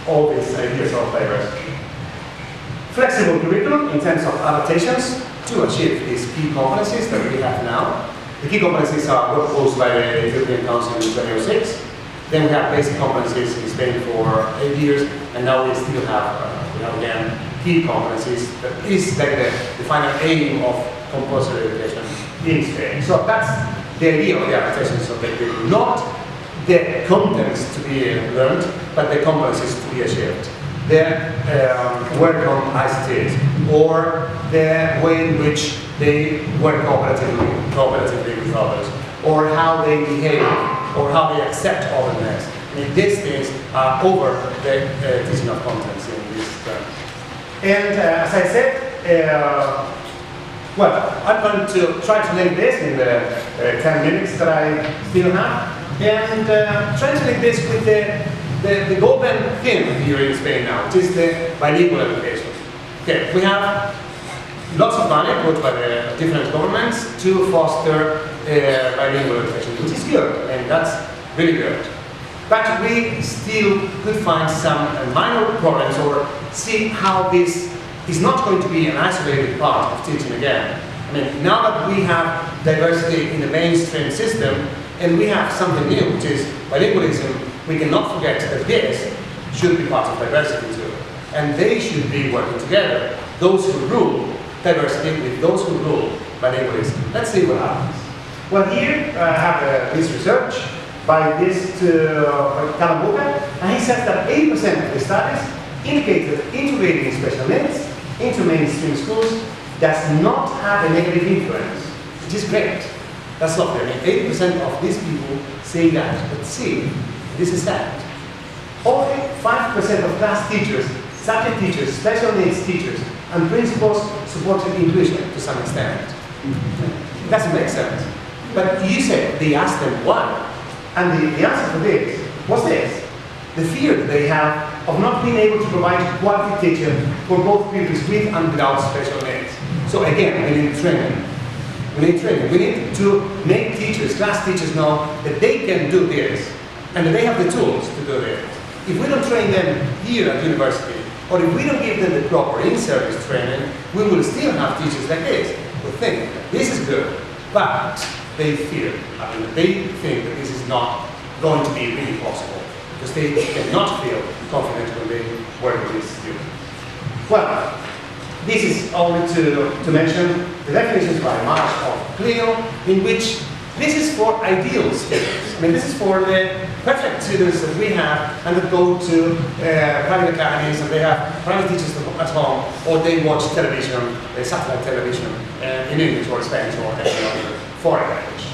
all these ideas of diversity. Flexible curriculum in terms of adaptations to achieve these key competencies that we have now. The key competencies are proposed by the European Council in 2006. Then we have basic competencies in Spain for 8 years, and now we still have, again, key competencies. That is like the final aim of compulsory education in Spain. So that's the idea of the adaptations of the curriculum. Not the contents to be learned, but the competencies to be achieved. The work on ICTs, or the way in which they work cooperatively with others, or how they behave, or how they accept otherness. I mean, these things are over the teaching of contents in this term. And as I said, well, I'm going to try to link this in the 10 minutes that I still have, and try to link this with the golden theme here in Spain now, which is the bilingual education. Okay, we have lots of money put by the different governments to foster bilingual education, which is good, and that's really good. But we still could find some minor problems, or see how this is not going to be an isolated part of teaching again. I mean, now that we have diversity in the mainstream system, and we have something new, which is bilingualism, we cannot forget that this should be part of diversity too. And they should be working together. Those who rule diversity with those who rule bilingualism. Let's see what happens. Well, here I have this research by this Kalambuka, and he says that 80% of the studies indicate that integrating special needs into mainstream schools does not have a negative influence, which is great. That's lovely. I mean, 80% of these people say that. But see, this is sad. Only 5% of class teachers, subject teachers, special needs teachers, and principals supported inclusion to some extent. It doesn't make sense. But you said they asked them why. And the answer for this was this: the fear that they have of not being able to provide quality teaching for both pupils with and without special needs. So again, we need training. We need training. We need to make teachers, class teachers, know that they can do this and that they have the tools to do this. If we don't train them here at university, or if we don't give them the proper in-service training, we will still have teachers like this who think this is good, but they fear. I mean, they think that this is not going to be really possible, because they cannot feel confident when they work with these students. Well, this is only to mention the definitions by Marsh of Clio, in which this is for ideal students. I mean, this is for the perfect students that we have and that go to private academies, and they have private teachers at home, or they watch television, satellite television, in English or Spanish or any other foreign language.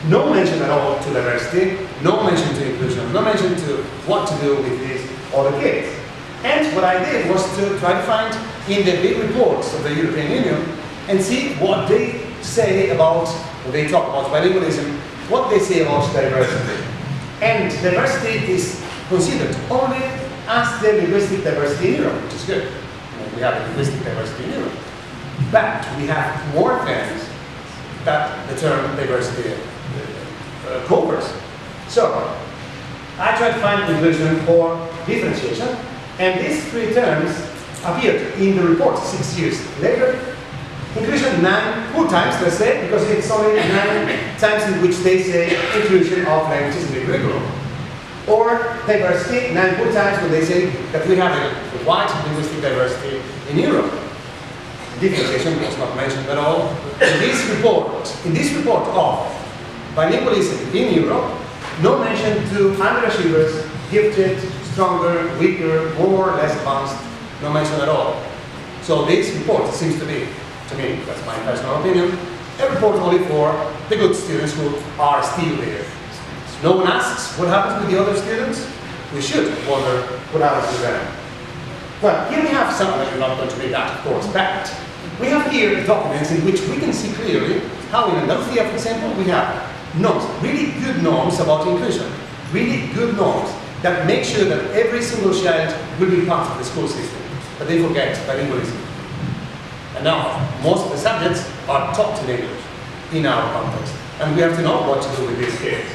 No mention at all to diversity, no mention to inclusion, no mention to what to do with these other kids. And what I did was to try to find in the big reports of the European Union and see what they say about, when they talk about bilingualism, what they say about diversity. And diversity is considered only as the linguistic diversity in Europe, which is good. We have linguistic diversity in Europe. But we have more things that the term diversity covers. So, I tried to find inclusion or differentiation, and these three terms appeared in the report 6 years later. Inclusion 4 times, let's say, because it's only 9 times in which they say inclusion of languages in the curriculum. Or diversity, 4 times when they say that we have a wide linguistic diversity in Europe. Differentiation was not mentioned at all. In this report of bilingualism in Europe, no mention to underachievers, gifted, stronger, weaker, more or less advanced, no mention at all. So this report seems to be, to me, that's my personal opinion, a report only for the good students who are still there. No one asks what happens with the other students. We should wonder what happens to them. Well, here we have some, I'm not going to read that, of course, but we have here documents in which we can see clearly how in Andalusia, for example, we have norms, really good norms about inclusion, really good norms that make sure that every single child will be part of the school system, but they forget bilingualism. And now, most of the subjects are taught in English in our context, and we have to know what to do with these kids.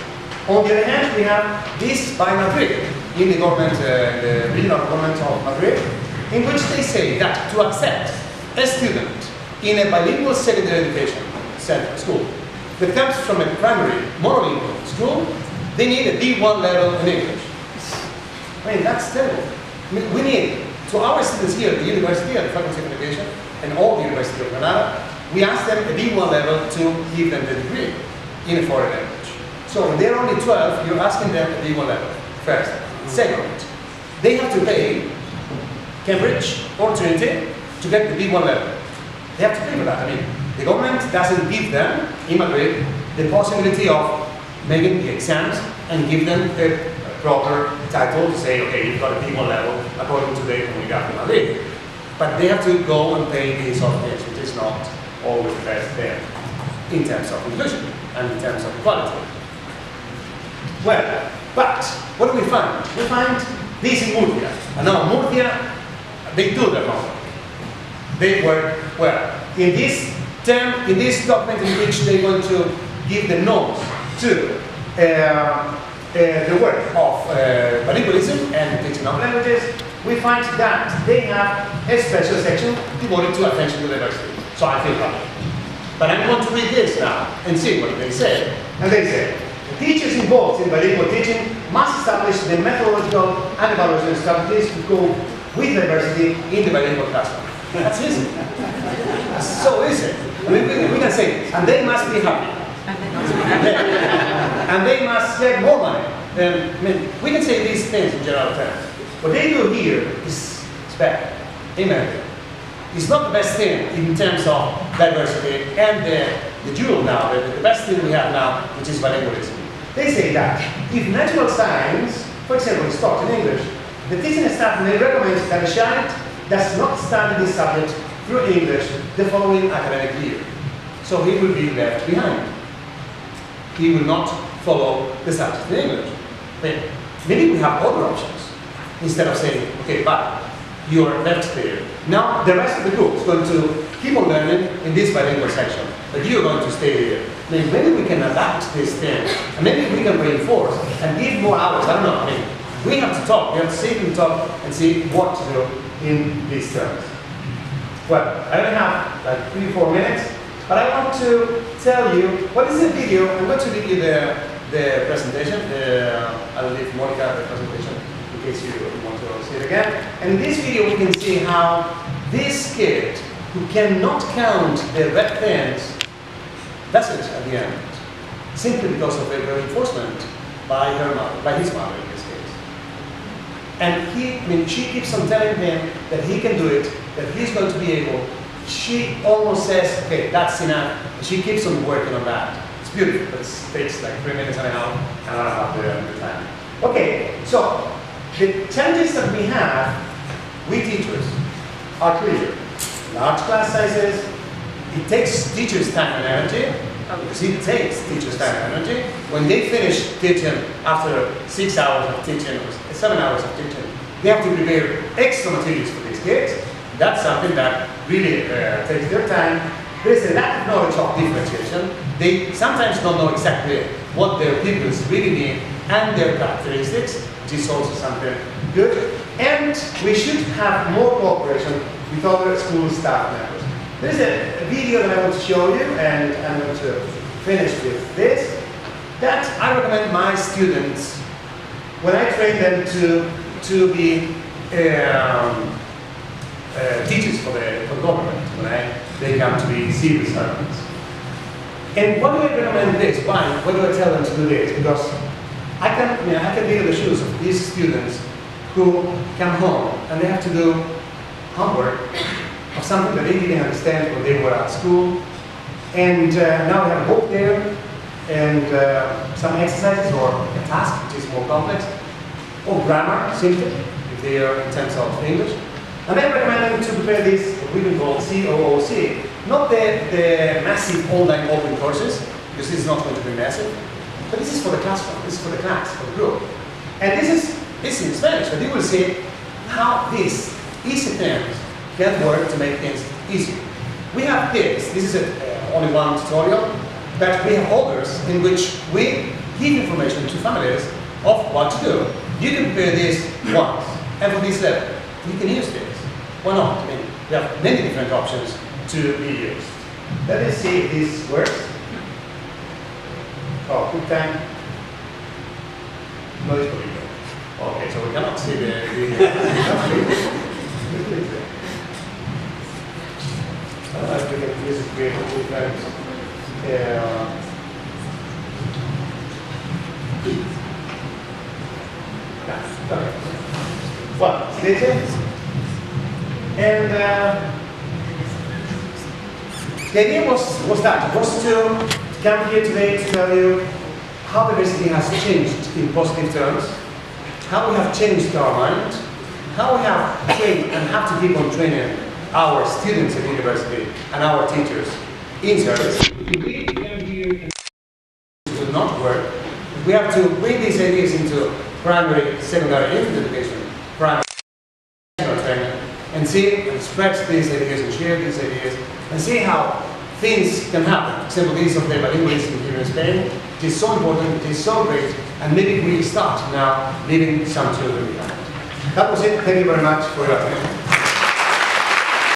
On the other hand, we have this by Madrid, in the government, the regional government of Madrid, in which they say that to accept a student in a bilingual secondary education center, school, that comes from a primary monolingual school, they need a B1 level in English. I mean, that's terrible. I mean, we need, to our students here at the university, at the Faculty of Education, and all the University of Granada, we ask them a B1 level to give them the degree in a foreign language. So when they're only 12, you're asking them a B1 level, first. Second, they have to pay Cambridge or Trinity to get the B1 level. They have to pay for that. I mean, the government doesn't give them, in Madrid, the possibility of making the exams and give them a proper title to say, okay, you've got a B1 level according to the Comunidad de Madrid. But they have to go and pay these other things, which is not always the best there in terms of inclusion and in terms of equality. Well, but what do we find? We find this in Murcia. And now Murcia, they do their homework. They work well. In this term, in this document in which they're going to give the notes to the work of bilingualism and teaching of languages, we find that they have a special section devoted to attention to diversity. So I feel happy. But I'm going to read this now and see what they say. And they say, the teachers involved in bilingual teaching must establish the methodological and evaluation strategies to cope with diversity in the bilingual classroom. That's easy. That's so easy. I mean, we can say, and they must be happy. And they must get more money. I mean, we can say these things in general terms. What they do here is bad. Amen. It's not the best thing in terms of diversity and the dual now, the best thing we have now, which is bilingualism. They say that if natural science, for example, is taught in English, the teaching staff may recommend that a child does not study this subject through English the following academic year. So he will be left behind. He will not follow the subject in English. Maybe we have other options. Instead of saying, okay, but you're left there. Now the rest of the group is going to keep on learning in this bilingual section, but you're going to stay here. I mean, maybe we can adapt this thing, and maybe we can reinforce and give more hours. I don't know. I mean, we have to talk. We have to sit and talk and see what to do in these terms. Well, I only have like 3 or 4 minutes, but I want to tell you what is the video. I'm going to give you the presentation. I'll leave Monica the presentation in case you want to see it again. And in this video we can see how this kid, who cannot count the red pens, does it at the end, simply because of the reinforcement by her mother, by his mother in this case. And she keeps on telling him that he can do it, that he's going to be able. She almost says, okay, that's enough. And she keeps on working on that. It's beautiful, but it takes like 3 minutes and a half, and I don't have the time. Okay, so the challenges that we have with teachers are clear. Large class sizes, it takes teachers time and energy, because it takes teachers time and energy. When they finish teaching after 6 hours of teaching, or 7 hours of teaching, they have to prepare extra materials for these kids. That's something that really takes their time. There is a lack of knowledge of differentiation. They sometimes don't know exactly what their pupils really need and their characteristics, which is also something good. And we should have more cooperation with other school staff members. There's a video that I want to show you, and I'm going to finish with this, that I recommend my students, when I train them to be teachers for the government, when they come to be civil servants. And why do I recommend this? Why do I tell them to do this? Because I can be in the shoes of these students who come home and they have to do homework of something that they didn't understand when they were at school. And now they have a book there and some exercises or a task which is more complex, or grammar, simply, if they are in terms of English. And I recommend them to prepare this, what we can call COOC, not the massive online open courses, because this is not going to be massive, but this is for the classroom, this is for the class, for the group. And this is in Spanish, but you will see how these easy things can work to make things easy. We have this is only one tutorial, but we have others in which we give information to families of what to do. You can prepare this once, and for this level, you can use this. Why not? I mean, there are many different options to be used. Let us see if this works. Oh, quick time. No, it's pretty good. Okay, so we cannot see the I think this is great. Well, this is, and the idea was to come here today to tell you how the university has changed in positive terms, how we have changed our mind, how we have trained and have to keep on training our students at university and our teachers in service. If we come here and it will not work, we have to bring these ideas into primary, secondary, infant education, primary, training, and see and spread these ideas and share these ideas and see how things can happen. For example, this of the bilingualism here in Spain, it is so important, it is so great, and maybe we start now leaving some children behind. That was it. Thank you very much for your attention.